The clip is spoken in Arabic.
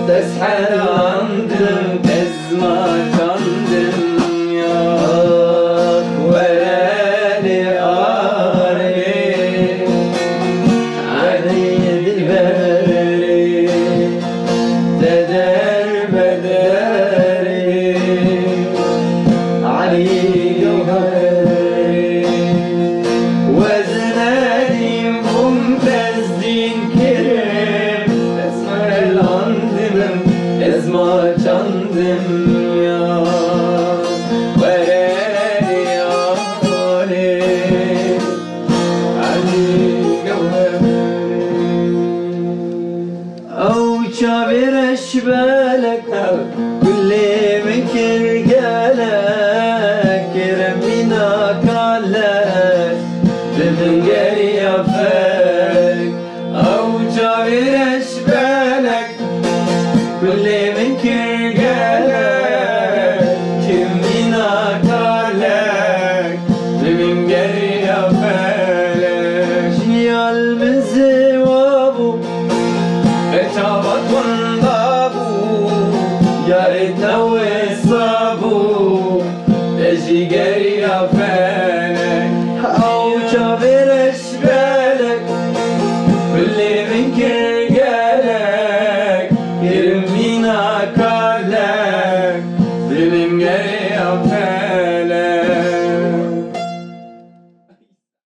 تسحر عندم تزمع عندم يا ولالي آري عديد البري تدر بدري علي جوهري وزناني ممتاز دين كريم تسمع العندم اسمع چندم یا ورالي آلي علي جوهري او چاویرش بالك كل مكر قالك كرمينا قالك بدن قري افك او چاویرش بالك كل منكر قالك كمينا قالك من قري افلك يا المزي وابو اتعبط وانضابو يا ريت نوي صابو اجي قري افلك او جابرش بالك كل منكر قالك يرمينا قالك بمن قري افلك